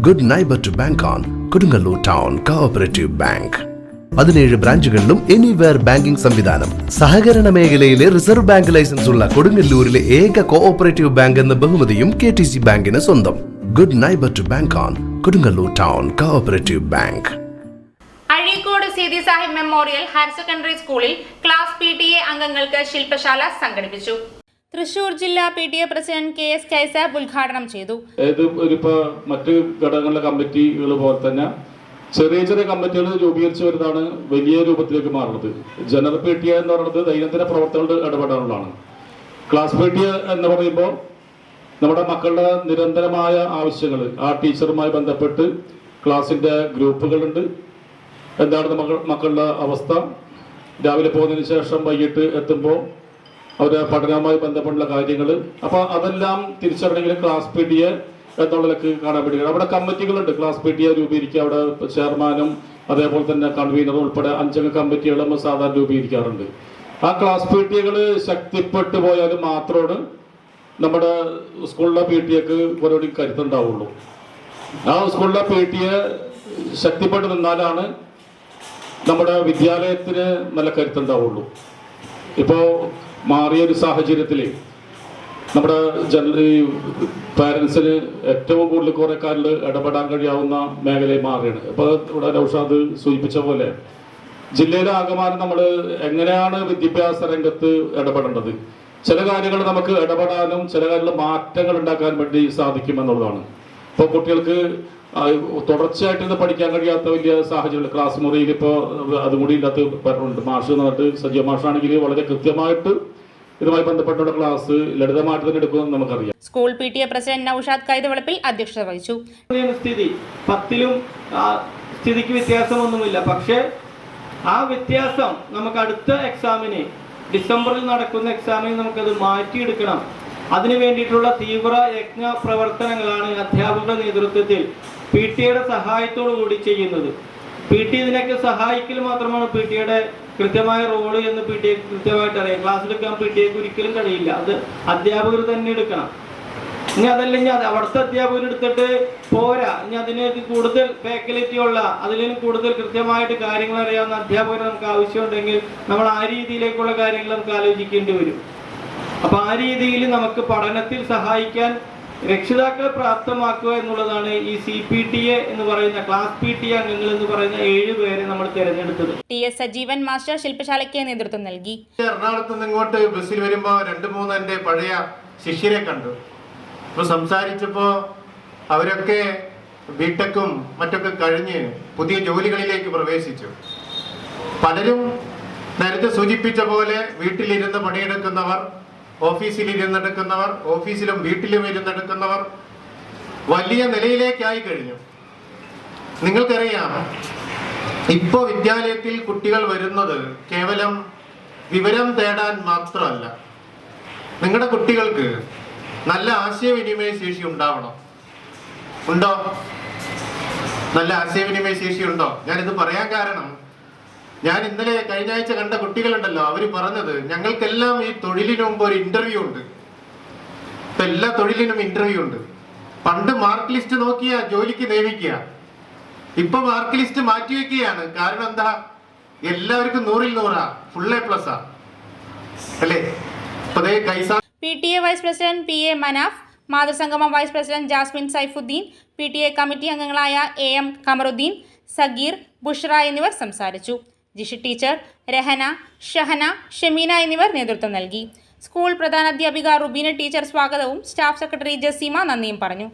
Good neighbour to bank on Kodungallur town cooperative bank. 17 ബ്രാഞ്ചുകളിലും anywhere banking സംവിധാനം. സഹകരണ മേഖലയിലെ റിസർവ് ബാങ്ക് ലൈസൻസ് ഉള്ള കൊടുങ്ങല്ലൂരിലെ ഏക കോഓപ്പറേറ്റീവ് ബാങ്ക് എന്ന ബഹുമതിയും KTC ബാങ്കിന് സ്വന്തം. Good neighbour to bank on Kodungallur town cooperative bank. Azhikode Seethi Sahib memorial higher secondary സ്കൂളിൽ ക്ലാസ് PTA അംഗങ്ങൾക്ക് ശില്പശാല സംഘടിപ്പിച്ചു. തൃശൂർ ജില്ലാ PTA പ്രസിഡന്റ് KS കൈസാബ് ഉദ്ഘാടനം ചെയ്തു. മറ്റ് ഘടകങ്ങളിലെ കമ്മിറ്റികൾ പോലെ തന്നെ ചെറിയ ചെറിയ കമ്മിറ്റികൾ രൂപീകരിച്ചു വരുന്നതാണ് വലിയ രൂപത്തിലേക്ക് മാറുന്നത്. ജനറൽ PTA എന്ന് പറയുന്നത് ദൈനംദിന പ്രവർത്തനങ്ങളിൽ ഇടപെടാനുള്ളതാണ്. ക്ലാസ് PTA എന്ന് പറയുമ്പോൾ നമ്മുടെ മക്കളുടെ നിരന്തരമായ ആവശ്യങ്ങൾ, ആ ടീച്ചറുമായി ബന്ധപ്പെട്ട് ക്ലാസിന്റെ ഗ്രൂപ്പുകളുണ്ട്. എന്താണ് മക്കളുടെ അവസ്ഥ, രാവിലെ പോകുന്നതിന് ശേഷം വൈകിട്ട് എത്തുമ്പോൾ അവരുടെ പഠനവുമായി ബന്ധപ്പെട്ടുള്ള കാര്യങ്ങൾ, അപ്പൊ അതെല്ലാം തിരിച്ചറിയണമെങ്കിൽ ക്ലാസ് PTA എന്നുള്ളതൊക്കെ കാണാൻ വേണ്ടി അവിടെ കമ്മിറ്റികളുണ്ട്. ക്ലാസ് PTA രൂപീകരിക്കുക, അവിടെ ചെയർമാനും അതേപോലെ തന്നെ കൺവീനറും ഉൾപ്പെടെ 5 അംഗ കമ്മിറ്റികളും സാധാരണ രൂപീകരിക്കാറുണ്ട്. ആ ക്ലാസ് PTA ശക്തിപ്പെട്ടു പോയാൽ മാത്രമാണ് നമ്മുടെ സ്കൂളിലെ PTA കുറച്ചുകൂടി കരുത്തുണ്ടാവുള്ളൂ. ആ സ്കൂളിലെ PTA ശക്തിപ്പെട്ട് നിന്നാലാണ് നമ്മുടെ വിദ്യാലയത്തിന് നല്ല കരുത്തുണ്ടാവുള്ളൂ. ഇപ്പോൾ മാറിയൊരു സാഹചര്യത്തിൽ നമ്മുടെ പാരൻസിന് ഏറ്റവും കൂടുതൽ കുറെ കാലിൽ ഇടപെടാൻ കഴിയാവുന്ന മേഖലയിൽ മാറിയാണ്. ഇപ്പോൾ ഇവിടെ നൗഷാദ് സൂചിപ്പിച്ച പോലെ ജില്ലയിലെ ആകമാനം നമ്മൾ എങ്ങനെയാണ് വിദ്യാഭ്യാസ രംഗത്ത് ഇടപെടേണ്ടത്, ചില കാര്യങ്ങൾ നമുക്ക് ഇടപെടാനും ചില കാര്യങ്ങൾ മാറ്റങ്ങൾ ഉണ്ടാക്കാൻ വേണ്ടി സാധിക്കുമെന്നുള്ളതാണ്. ഇപ്പോൾ കുട്ടികൾക്ക് തുടർച്ചയായിട്ട് പഠിക്കാൻ കഴിയാത്ത വലിയ സാഹചര്യങ്ങൾ ക്ലാസ് മുറിയിൽ ഇപ്പോൾ അതുകൂടി ഇതിനകത്ത് പറഞ്ഞിട്ടുണ്ട്. മാഷ് എന്ന് പറഞ്ഞിട്ട് സജീവ മാഷാണെങ്കിൽ വളരെ കൃത്യമായിട്ട് ഇതുമായി ബന്ധപ്പെട്ടുള്ള ക്ലാസ് ലളിതമായിട്ട് തന്നെ എടുക്കുമെന്ന് നമുക്കറിയാം. സ്കൂൾ PTA പ്രസിഡന്റ് നൗഷാദ് കൈതവളപ്പിൽ അധ്യക്ഷത വഹിച്ചു. സ്ഥിതി 10ലും സ്ഥിതിക്ക് വ്യത്യാസമൊന്നുമില്ല. പക്ഷേ ആ വ്യത്യാസം നമുക്ക് അടുത്ത എക്സാമിന് ഡിസംബറിൽ നടക്കുന്ന എക്സാമിന് നമുക്കത് മാറ്റിയെടുക്കണം. അതിനു വേണ്ടിയിട്ടുള്ള തീവ്ര യജ്ഞ പ്രവർത്തനങ്ങളാണ് അധ്യാപകരുടെ നേതൃത്വത്തിൽ PTA സഹായത്തോടു കൂടി ചെയ്യുന്നത്. PT ഇതിനൊക്കെ സഹായിക്കൽ മാത്രമാണ് PTA കൃത്യമായ റോള് എന്ന് PTA കൃത്യമായിട്ട് അറിയാം. ക്ലാസ് എടുക്കാൻ PTA ഒരിക്കലും കഴിയില്ല. അത് അധ്യാപകർ തന്നെ എടുക്കണം. ഇനി അതല്ലെങ്കിൽ അവിടുത്തെ അധ്യാപകർ എടുത്തിട്ട് പോരാ, ഇനി അതിനേക്ക് കൂടുതൽ ഫാക്കൽറ്റി ഉള്ള, അതിലും കൂടുതൽ കൃത്യമായിട്ട് കാര്യങ്ങൾ അറിയാവുന്ന അധ്യാപകർ നമുക്ക് ആവശ്യമുണ്ടെങ്കിൽ നമ്മൾ ആ രീതിയിലേക്കുള്ള കാര്യങ്ങൾ നമുക്ക് ആലോചിക്കേണ്ടി വരും. അപ്പൊ ആ രീതിയിൽ നമുക്ക് പഠനത്തിൽ സഹായിക്കാൻ രക്ഷിതാക്കളെ പ്രാപ്തമാക്കുക എന്നുള്ളതാണ് ഈ CPTA എന്ന് പറയുന്ന ക്ലാസ് PTA അംഗങ്ങൾ എന്ന് പറയുന്ന 7 പേരെ നമ്മൾ തിരഞ്ഞെടുത്തത്. TS സജീവൻ മാസ്റ്റർ ശില്പശാലയ്ക്ക് നേതൃത്വം നൽകി. എറണാകുളത്ത് നിന്ന് ഇങ്ങോട്ട് ബസ്സിൽ വരുമ്പോൾ 2-3 എൻ്റെ പഴയ ശിഷ്യരെ കണ്ടു. അപ്പോൾ സംസാരിച്ചപ്പോൾ അവരൊക്കെ ബിടെക്കും മറ്റൊക്കെ കഴിഞ്ഞ് പുതിയ ജോലികളിലേക്ക് പ്രവേശിച്ചു. പലരും നേരത്തെ സൂചിപ്പിച്ച പോലെ വീട്ടിലിരുന്ന് പണിയെടുക്കുന്നവർ, ഓഫീസിൽ ഇരുന്നെടുക്കുന്നവർ, ഓഫീസിലും വീട്ടിലും ഇരുന്നെടുക്കുന്നവർ വലിയ നിലയിലേക്കായി കഴിഞ്ഞു. നിങ്ങൾക്കറിയാം, ഇപ്പോൾ വിദ്യാലയത്തിൽ കുട്ടികൾ വരുന്നത് കേവലം വിവരം തേടാൻ മാത്രമല്ല. നിങ്ങളുടെ കുട്ടികൾക്ക് നല്ല ആശയവിനിമയ ശേഷി ഉണ്ടാവണം. ഉണ്ടോ? നല്ല ആശയവിനിമയ ശേഷി ഉണ്ടോ? ഞാനിത് പറയാൻ കാരണം, ഞാൻ ഇന്നലെ കഴിഞ്ഞ ആഴ്ച കണ്ട കുട്ടികളുണ്ടല്ലോ, അവര് പറഞ്ഞത് ഞങ്ങൾക്കെല്ലാം ഈ തൊഴിലിന് മുമ്പ് ഒരു ഇന്റർവ്യൂ ഉണ്ട്. ഇപ്പൊ എല്ലാ തൊഴിലിനും ഇന്റർവ്യൂ ഉണ്ട്. പണ്ട് മാർക്ക് ലിസ്റ്റ് നോക്കിയാ ജോലിക്ക് നിയമിക്കുക, ഇപ്പൊ മാർക്ക് ലിസ്റ്റ് മാറ്റിവെക്കുകയാണ്. കാരണം എന്താ? എല്ലാവർക്കും 100-ൽ 100, ഫുൾ A+ അല്ലേ? PTA vice president PA Manaf, മാതൃസംഗമം vice president Jasmin Saifuddin, PTA committee അംഗങ്ങളായ AM കമറുദ്ദീൻ, സഗീർ, ബുഷ്ര എന്നിവർ സംസാരിച്ചു. ജിഷി ടീച്ചർ, രഹന, ഷഹന, ഷമീന എന്നിവർ നേതൃത്വം നൽകി. സ്കൂൾ പ്രധാനാധ്യാപിക റുബീന ടീച്ചർ സ്വാഗതവും സ്റ്റാഫ് സെക്രട്ടറി ജസീമ നന്ദിയും പറഞ്ഞു.